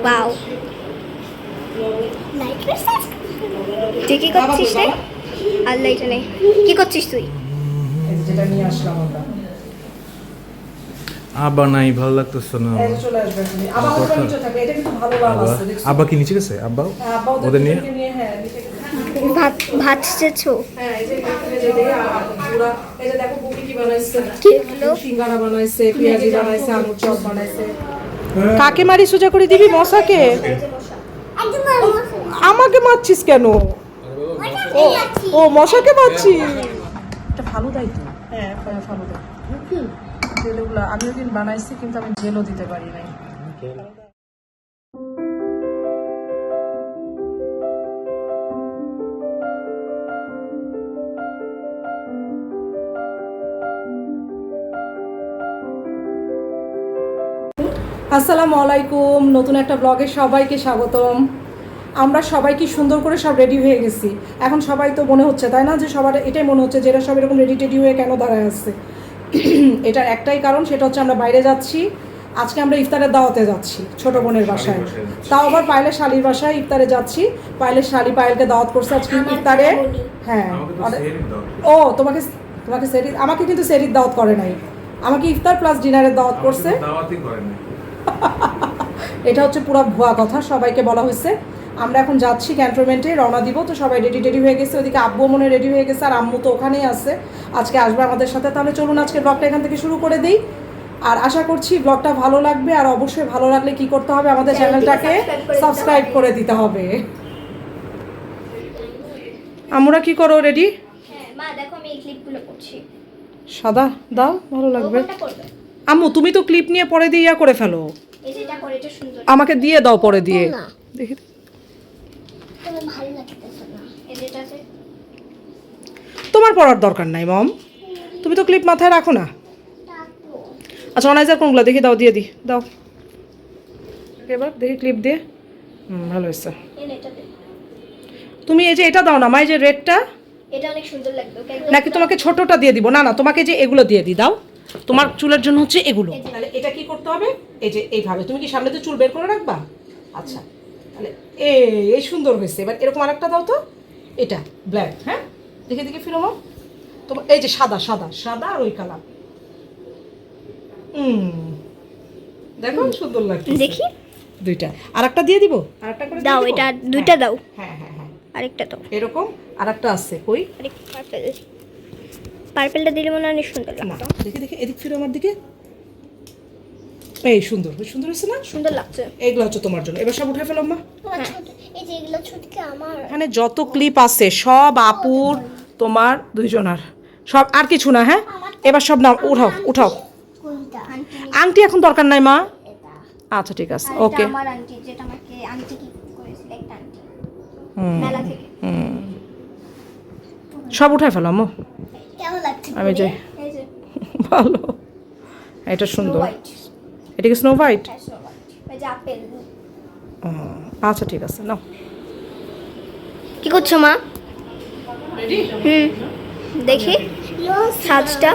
Wow তুই কি করছিস রে? আল্লাহ এটা নেই, কি করছিস তুই? যেটা নিয়ে আসলাম আমরা আব্বা নাই, ভালো লাগতেছে না। এই চলে আসবে তুমি আবার ওটা নিচে থাকে, এটা কিন্তু ভালো লাভ আছে দেখছো? আব্বা কি নিচে গেছে? আব্বা আব্বা ওদের নিয়ে হ্যাঁ নিচে গেছে। ভাত ভাত চেয়েছো? হ্যাঁ এই যে দেখো পুরা এই যে দেখো বুবি কি বানাইছে, কি হলো? সিঙ্গারা বানাইছে, পেঁয়াজি বানাইছে, আলুর চপ বানাইছে। কাকে মারি সোজা করে দিবি? মশাকে? আমাকে মারছিস কেন? ও মশাকে মারছি। এটা ফালুদাই তো। হ্যাঁ ফালুদা। জেলগুলো আমি ওদিন বানাইছি কিন্তু আমি জেলও দিতে পারি নাই। আসসালামু আলাইকুম, নতুন একটা ব্লগে সবাইকে স্বাগতম। আমরা সবাই কি সুন্দর করে সব রেডি হয়ে গেছি। এখন সবাই তো মনে হচ্ছে তাই না যে সবার এটাই মনে হচ্ছে যে এরা সব এরকম রেডি টেডি হয়ে কেন দাঁড়ায় আসছে। এটার একটাই কারণ, সেটা হচ্ছে আমরা বাইরে যাচ্ছি। আজকে আমরা ইফতারের দাওয়াতে যাচ্ছি ছোট বোনের বাসায়, তাও আবার পায়েলের শালির বাসায় ইফতারে যাচ্ছি। পায়েলের শালি পায়েলকে দাওয়াত করছে আজকে ইফতারে। হ্যাঁ ও তোমাকে তোমাকে সেরির, আমাকে কিন্তু সেরির দাওয়াত করে নাই, আমাকে ইফতার প্লাস ডিনারের দাওয়াত করছে। এটা হচ্ছে পুরো ভুয়া কথা, সবাইকে বলা হয়েছে। আমরা এখন যাচ্ছি ক্যান্টনমেন্টে, রওনা দিব। তো সবাই রেডি হয়ে গেছে, ওদিকে আব্বু মনে রেডি হয়ে গেছে, আর আম্মু তো ওখানেই আছে, আজকে আসবে আমাদের সাথে। তাহলে চলুন আজকে ব্লগটা এখান থেকে শুরু করে দিই। আর আশা করছি ব্লগটা ভালো লাগবে, আর অবশ্যই ভালো লাগলে কি করতে হবে, আমাদের চ্যানেলটাকে সাবস্ক্রাইব করে দিতে হবে। আমরা কি করো রেডি? হ্যাঁ মা দেখো আমি এই ক্লিপগুলো করছি। সাদা দাও, ভালো লাগবে। কোনটা করবে? আম্মু তুমি তো ক্লিপ নিয়ে পরে দিয়ে করে ফেলো, এই যে এটা করে, এটা সুন্দর। আমাকে দিয়ে দাও পরে দিয়ে দেখি। তোমার ভালো লাগতেছে না এই যেটাতে? তোমার পড়ার দরকার নাই মম, তুমি তো ক্লিপ মাথায় রাখো না। আচ্ছা অনাইজার কোনগুলো দেখি, দাও দিয়ে দি দাও এবার দেখি ক্লিপ দিয়ে। ভালো হয়েছে। এটাতে তুমি এই যে এটা দাও না মা, এই যে রেডটা, এটা অনেক সুন্দর লাগবে। ওকে নাকি তোমাকে ছোটটা দিয়ে দিব? না না তোমাকে যে এগুলো দিয়ে দি দাও, তোমার চুলের জন্য হচ্ছে এগুলো। তাহলে এটা কি করতে হবে, এই যে এইভাবে তুমি কি সামনে তো চুল বের করে রাখবা? আচ্ছা তাহলে এই সুন্দর হয়েছে। এবার এরকম আরেকটা দাও তো, এটা ব্ল্যাক। হ্যাঁ দেখে দেখে ফিরো মা, তোমার এই যে সাদা সাদা সাদা আর ওই কালার। দেখো সুন্দর লাগছে। দেখি দুইটা আরেকটা দিয়ে দিব, আরেকটা করে দাও, দিয়ে দিব? এটা দুইটা দাও। হ্যাঁ হ্যাঁ হ্যাঁ আরেকটা দাও। এরকম আরেকটা আছে কই? আরেকটা পার্পল, পার্পলটা দিলে মনে হয় অনেক সুন্দর না লাগতো। দেখি দেখি এদিক ফিরো আমার দিকে। এই সুন্দর সুন্দর হয়েছে না? সুন্দর লাগছে। এইগুলো হচ্ছে তোমার জন্য, এবার সব উঠে ফেলো মা। এই যে এগুলো ছুটকে আমার এখানে যত ক্লিপ আছে সব আপুর, তোমার দুইজনার, সব আর কিছু না। হ্যাঁ এবার সব নাও, উঠাও উঠাও। আংটি এখন দরকার নাই মা। আচ্ছা ঠিক আছে ওকে। আমার আন্টি, যেটা আমাকে আন্টি কি করেছিল, একটা আন্টি মেলা থেকে। সব উঠাই ফেলো আম্মু, কেমন লাগছে? আমি যাই। এই যে ভালো, এটা সুন্দর। হোয়াইট, এটা কি স্নো হোয়াইট? এই যে আপেল। আচ্ছা ঠিক আছে নাও। কি করছো মা? দেখি সাজটা।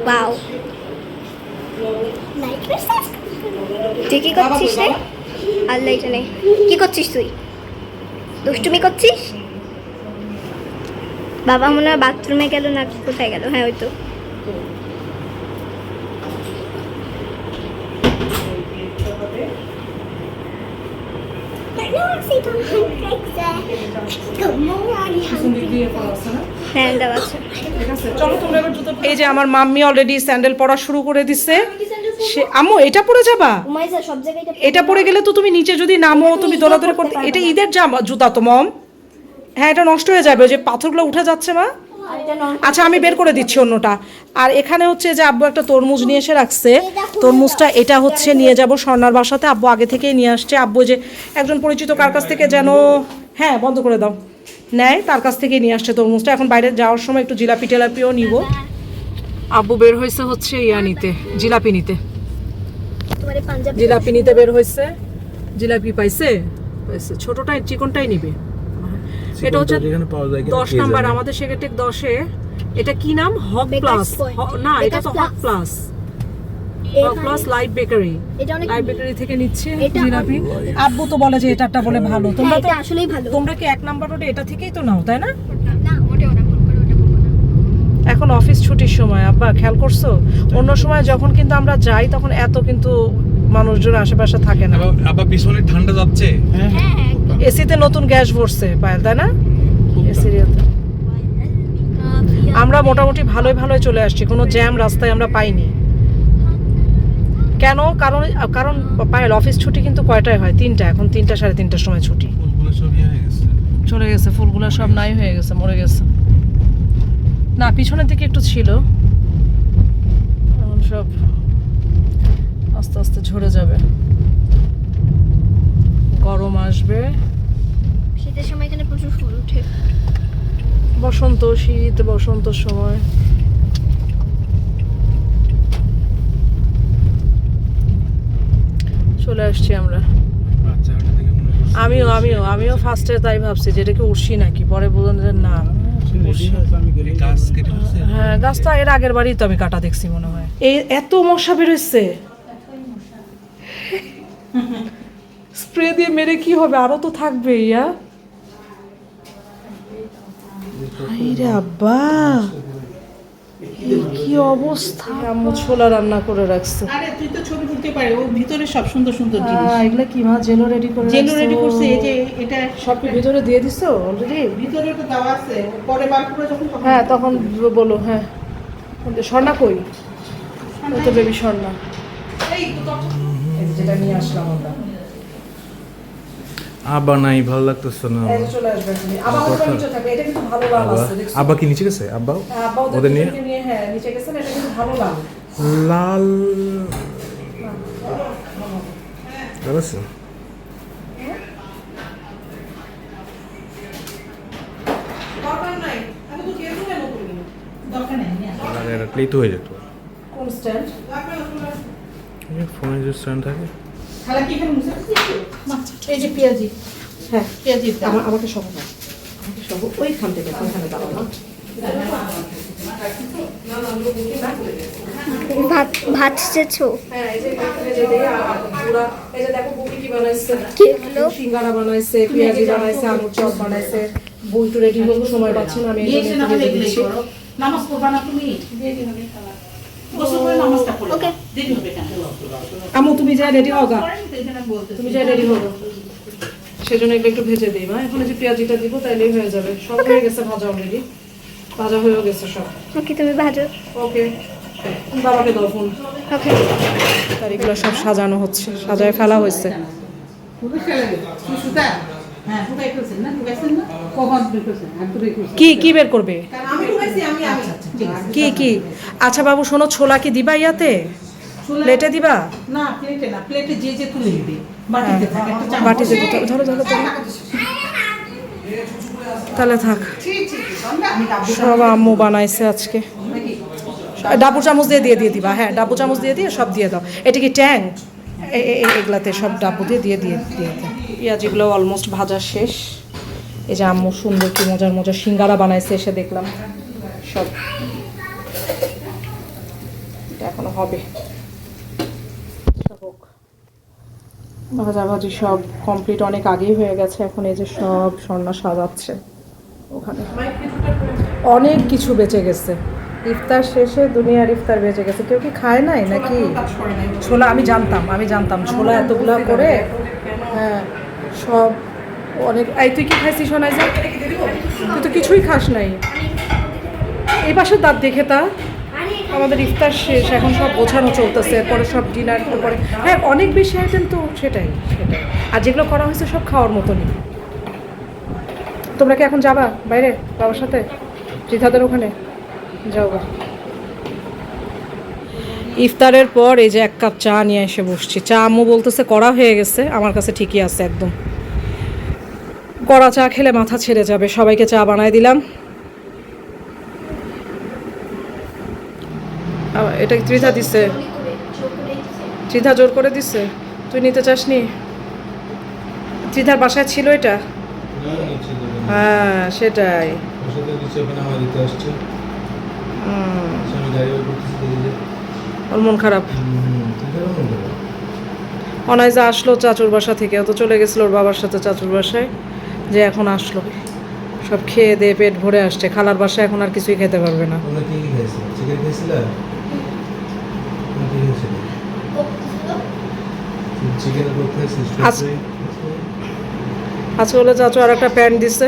ওয়াও তুই কি করছিস রে? আল্লাহ এটা নেই, কি করছিস তুই? দুষ্টুমি করছিস? বাবা মনে হয় বাথরুমে গেল না কোথায় গেল। হ্যাঁ ওই তো। হ্যাঁ দেওয়া আছে। চলো তোমরা এবার জুতো। এই যে আমার মাম্মি অলরেডি স্যান্ডেল পরা শুরু করে দিচ্ছে। সে আম্মু এটা পরে যাবা? উমাইজা সব জায়গায় এটা পরে গেলে তো তুমি নিচে যদি নামো, তুমি দৌড়াদৌড়ি করতে, এটা ঈদের জামা জুতা তো মম। হ্যাঁ এটা নষ্ট হয়ে যাবে, ওই যে পাথরগুলো উঠে যাচ্ছে মা। আচ্ছা আমি বের করে দিচ্ছি অন্যটা। আর এখানে হচ্ছে যে আব্বু একটা তরমুজ নিয়ে এসে রাখছে, তরমুজটা এটা হচ্ছে নিয়ে যাব স্বর্ণার বাসাতে। আব্বু আগে থেকেই নিয়ে আসছে। আব্বু যে একজন পরিচিত কার কাছ থেকে যেন, হ্যাঁ বন্ধ করে দাও, নেয়, তার কাছ থেকেই নিয়ে আসছে তরমুজটা। এখন বাইরে যাওয়ার সময় একটু জিলাপি টেলাপিও নিব। আব্বু বের হয়েছে হচ্ছে ইয়া নিতে, জিলাপি নিতে। জিলাপি নিতে বের হয়েছে। জিলাপি পাইছে, ছোটটাই চিকনটাই নিবে। এটা হচ্ছে 10 নাম্বার, আমাদের সেকেটেক 10-এ। এটা কি নাম? হক প্লাস না, এটা তো হক প্লাস। Plus live bakery. এটা অনেক লাইভ বেকারি থেকে নিচ্ছে এটা জিলাপি। আব্বু তো বলে যে এটা বলে ভালো। তোমরা তো এটা আসলেই ভালো। তোমরা কি 1 নাম্বার রোডে এটা থেকেই তো নাও, তাই না? না ওটা ভুল করে ওটা বলবো না। এখন অফিস ছুটির সময় আব্বা, খেয়াল করছো? অন্য সময় যখন কিন্তু আমরা যাই তখন এত কিন্তু মানুষজন আশেপাশে থাকে না। আবার পিছনে ঠান্ডা যাচ্ছে। হ্যাঁ এসিতে নতুন গ্যাস ভরছে পায়েল, তাই না? এসির ইয়েতে। আমরা মোটামুটি ভালোই ভালোই চলে আসছি, কোনো জ্যাম রাস্তায় আমরা পাইনি। কেন? কারণ কারণ পায়েল অফিস ছুটি কিন্তু কয়টায় হয়? 3টা। এখন 3টা 3:30টার সময় ছুটি। ফুলগুলো সব হয়ে গেছে। চলে গেছে, ফুলগুলো সব নাই হয়ে গেছে, মরে গেছে। না পিছনের দিকে একটু ছিল, এখন সব আস্তে আস্তে ঝরে যাবে। গরম আসবে, শীতের সময় এখানে প্রচুর ফুল ওঠে। বসন্ত, শীত, বসন্তর সময়। চলে আসছি আমরা। বাচ্চাটা দেখে মনে হচ্ছে আমিও ফার্স্টে তাই ভাবছি যে এটাকে উড়ছি নাকি, পরে বললেন যে না। এই গাছ কেটে ফেলছে। হ্যাঁ, গাছটা এর আগের বারই তো আমি কাটা দেখছি মনে হয়। এই এত মশা বেরোচ্ছে, স্প্রে দিয়ে মেরে কি হবে, আরো তো থাকবে। ইয়া আরে আব্বা, কি অবস্থা! আম্মু ছোলা রান্না করে রাখছে। আরে তুই তো ছবি তুলতে পারে, ও ভিতরে সব সুন্দর সুন্দর জিনিস এগুলা কি মা জেলো রেডি করে জেলো রাখছো? রেডি করছে। এই যে এটা সব কি ভিতরে দিয়ে দিছো অলরেডি? ভিতরে তো দেওয়া আছে, পরে বার করে যখন তখন হ্যাঁ তখন বলো। হ্যাঁ, স্বর্ণা কই? ও তো বেবি স্বর্ণা। এই যে যেটা নিয়ে আসলাম আমরা। আব্বা নাই, ভালো লাগতেছে না। এই যে চলে আসবে তুমি। আবার ওটা নিচে থাকে, এটা কিন্তু ভালো লাল আব্বা আছে, দেখছো? আব্বা কি নিচে গেছে? আব্বা আব্বা ওদের নিয়ে নিয়ে হ্যাঁ নিচে গেছে না, এটা কিন্তু ভালো লাল। লাল ভালো আছে। দরকার নাই, আমি তো কেউ কেন করিনি। দরকার নেই নিয়ে আসো। লাল রাখলেই তো হয়ে যেত। কোন স্ট্যান্ড? এই ফোনে যে স্ট্যান্ড থাকে। খালা কি এখানে মুছে দিয়েছো? এই যে পেঁয়াজি, হ্যাঁ পেঁয়াজি দাও। আমাকে সব না, আমাকে সব ওইখান থেকে ওইখানে দাও না। ভাত ভাত চেয়েছো? হ্যাঁ এই যে এখানে যে দেই পুরা এই যে দেখো বুবি কি বানাইছে। কি হলো? সিঙ্গারা বানাইছে, পেঁয়াজি বানাইছে, আলুর চপ বানাইছে। বই তো রেডি হতে সময় পাচ্ছি না, আমি এই দিয়েছে জন্য না একটু হলে ভেজে এগুলোই দিচ্ছি। করো। নামাজ পড়বা না তুমি? দিয়ে দিন আমি খালা। গোসল করে নামাজটা পড়ো। ওকে। দেরি হবে কেন? আমু তুমি যা রেডি হও গা, করেনি তো, এই জন্য আমি বলতেছি। তুমি যা রেডি হও গা। সেজন্য এগুলো একটু ভেজে দিই মা। এখন এই যে পেঁয়াজিটা দিব তাইলেই হয়ে যাবে। সব হয়ে গেছে ভাজা, অলরেডি ভাজা হয়েও গেছে সব। ওকে তুমি ভাজো। ওকে, বাবাকে দাও ফোন। ওকে আর এগুলো সব সাজানো হচ্ছে, সাজায় ফেলা হয়েছে। তুমি ফেলে দিও। কি সুতা? হ্যাঁ, সুতাই ফেলছেন না? ঢুকাইছেন না? কখন ঢুকাইছেন? একটু ঢুকাইছেন। কি বের করবে? আমি ঢুকাইছি, আমি ঠিক আছে। কি আচ্ছা বাবু শোনো, ছোলা কি দিবা ইয়াতে? ছোলা- প্লেটে দিবা? না, প্লেটে না, প্লেটে যে তুলে দিবে। বাটিতে থাকে একটা চামচ। বাটিতে দিতে ধরো ধরো ধরো। তাহলে থাক, আমি ডাব্বু সব আম্মু বানাইছে আজকে। ডাবু চামচ দিয়ে দিবা। হ্যাঁ ডাবু চামচ দিয়ে সব দিয়ে দাও। এটা কি ট্যাং? এগুলাতে সব ডাবু দিয়ে দাও। পেঁয়াজিগুলো অলমোস্ট ভাজা শেষ। এই যে আম্মু সুন্দর কি মজার সিঙ্গারা বানাইছে, এসে দেখলাম সব। এটা এখনো হবে, সব হোক। ভাজাভাজি সব কমপ্লিট অনেক আগেই হয়ে গেছে। এখন এই যে সব স্বর্ণা সাজাচ্ছে ওখানে। অনেক কিছু বেঁচে গেছে, ইফতার শেষে দুনিয়ার ইফতার বেঁচে গেছে। কেউ কি খায় নাই নাকি? ছোলা আমি জানতাম ছোলা এতগুলা করে। হ্যাঁ সব অনেক। এই তুই কি খাইছিস শোনাই যে? তুই তো কিছুই খাস নাই। এই পাশে দাঁত দেখে তা আমাদের ইফতার শেষ, এখন সব গোছানো চলতেছে, এরপরে সব ডিনার পরে। হ্যাঁ অনেক বেশি আইটেম তো, সেটাই। আর যেগুলো করা হয়েছে সব খাওয়ার মতনই। তোমরা কি এখন যাবা বাইরে বাবার সাথে রিধাদের ওখানে? যাও গা। ইফতারের পর এই যে 1 কাপ চা নিয়ে এসে বসছি। চা আম্মু বলতেছে করা হয়ে গেছে, আমার কাছে ঠিকই আছে একদম। কড়া চা খেলে মাথা ছেড়ে যাবে। সবাইকে চা বানায় দিলাম। এটা ত্রিধা দিছে, ত্রিধা জোর করে দিছে। তুই নিতে চাসনি? ত্রিধার বাসায় ছিল এটা। হ্যাঁ সেটাই। ওর মন খারাপ। অনাইজা আসলো চাচুর বাসা থেকে, ও তো চলে গেছিল ওর বাবার সাথে চাচুর বাসায়, যে এখন আসলো সব খেয়ে দিয়ে পেট ভরে আসছে। খালার বাসায় এখন আর কিছুই খেতে পারবে না। তোমরা কি খাইছিলে? চিকেন খাইছিলে? কি খাইছিলে? চিকেন রোল খাইছিস? আজকে বলে চাচু আর একটা প্যান্ট দিছে,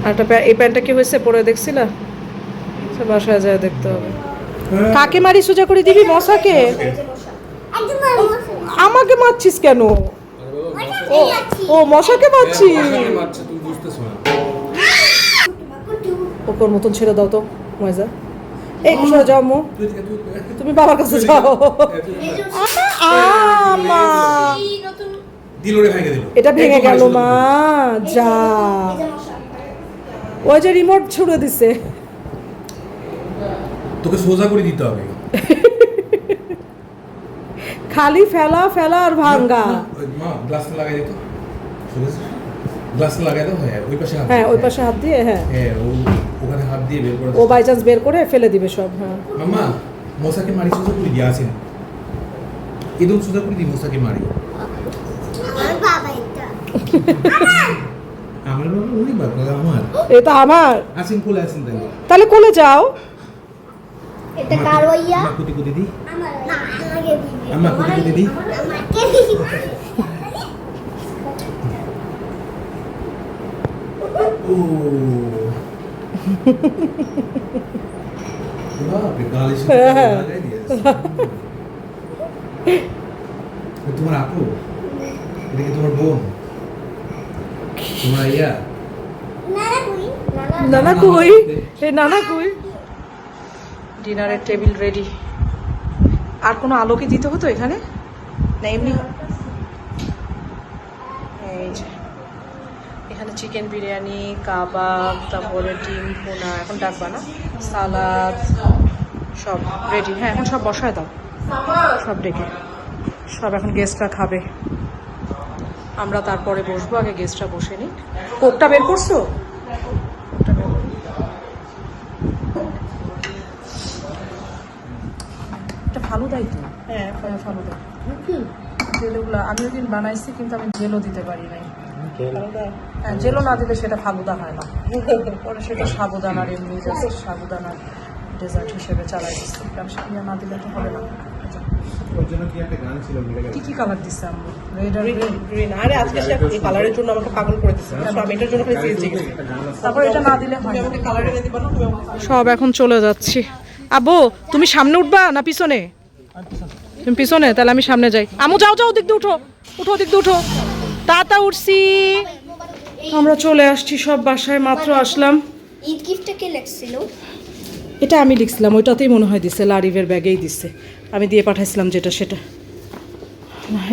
আর একটা এই প্যান্টটা কি হয়েছে পরে দেখছিলা? সে বাসায় যায় দেখতে হবে। কাকে মারি সোজা করে দিবি? মশাকে? আমাকে মারছিস কেন? ও মশাকে মারছিস? তুই বুঝতেছ না। ওপর মতন ছেড়ে দাও তো মজা। এই সরে যাও মো, তুমি বাবার কাছে যাও। আমা দিলরে ভেঙে দিল। এটা ভেঙে গেল মা, যা। ওই যে রিমোট ছুড়ে দিছে। তোকে সোজা করে দিতে হবে। খালি ফেলা ফেলা আর ভাঙ্গা। মা গ্লাসটা লাগাই দে তো। গ্লাসটা লাগাই দাও। হ্যাঁ ওই পাশে হাত। হ্যাঁ ওই পাশে হাত দিয়ে। হ্যাঁ হ্যাঁ ওখানে হাত দিয়ে বের করে। ও বাই চান্স বের করে ফেলে দিবে সব। হ্যাঁ মামা মশাকে মারি সোজা করে দিয়ে আসেন। একদম সোজা করে দিই মশাকে মারি। আমার বাবা উনি বাবা আমার। এটা আমার। আসেন কোলে আসেন তাহলে কোলে যাও। এটা কার ওইয়া? আমার কুটি কুটি দি। আমার না, আমাকে দিবি। আমার কুটি কুটি দি। আমাকে দিবি। ও বাপরে গালি শুনে লাগাই দিয়েছে। তোমার আপু? এটা কি তোমার বোন? তোমার ইয়া? নানা কই? এই নানা কই? ডিনারের টেবিল রেডি। আর কোনো আলো কি দিতে হতো এখানে? না এমনি? এই যে এখানে চিকেন বিরিয়ানি, কাবাব, তারপরে ডিম ভুনা, এখন ডাকবা না, সালাদ সব রেডি। হ্যাঁ এখন সব বসায় দাও, সব ডেকে সব এখন গেস্টরা খাবে। আমরা তারপরে বসবো, আগে গেস্টরা বসে নি। কোকটা বের করছো? কোকটা বের করো। এটা ফালুদাই তো? হ্যাঁ ফালুদা। জেলগুলো আমি ওই দিন বানাইছি, কিন্তু আমি জেলও দিতে পারি নাই। হ্যাঁ জেলও না দিলে সেটা ফালুদা হয় না, পরে সেটা সাবুদানার এমনি জাস্ট সাবুদানার ডেজার্ট হিসেবে চালাই দিচ্ছি। কারণ না দিলে তো হবে না। কি কি কালার দিচ্ছে আমরা? রেড আর গ্রিন। আরে আজকে সে এই কালারের জন্য আমাকে পাগল করে দিচ্ছে। আমি এটার জন্য খালি চেঞ্জ গেছি। তারপর এটা না দিলে হয় না। কালার এনে দিবা না? সব এখন চলে যাচ্ছি। আবু তুমি সামনে উঠবা না পিছনে? তুমি পিছনে? তাহলে আমি সামনে যাই। আমু যাও যাও, দিক দিয়ে উঠো, উঠো দিক দিয়ে উঠো। তাতা উঠছি। আমরা চলে আসছি সব বাসায়, মাত্র আসলাম। ঈদ গিফটটা কে লিখছিল? এটা আমি লিখছিলাম, ওইটাতেই মনে হয় দিছে, লারিভের ব্যাগেই দিছে। আমি দিয়ে পাঠাইছিলাম যেটা সেটা।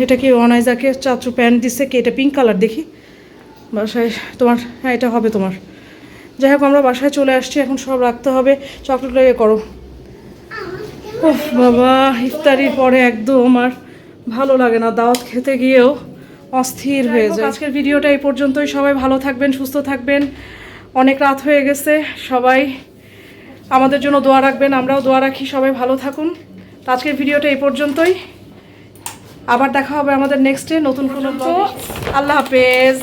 এটা কি অনাইজাকে চাচু প্যান্ট দিছে? কি এটা পিঙ্ক কালার? দেখি বাসায় তোমার। হ্যাঁ এটা হবে তোমার। যাই হোক আমরা বাসায় চলে আসছি, এখন সব রাখতে হবে। চকলেট ইয়ে করো। ওহ বাবা, ইফতারির পরে একদম আর ভালো লাগে না, দাওয়াত খেতে গিয়েও অস্থির হয়ে যায়। আজকের ভিডিওটা এই পর্যন্তই। সবাই ভালো থাকবেন, সুস্থ থাকবেন। অনেক রাত হয়ে গেছে, সবাই আমাদের জন্য দোয়া রাখবেন, আমরাও দোয়া রাখি। সবাই ভালো থাকুন। তো আজকের ভিডিওটা এই পর্যন্তই। আবার দেখা হবে আমাদের নেক্সটে নতুন কোনো। আল্লাহ হাফেজ।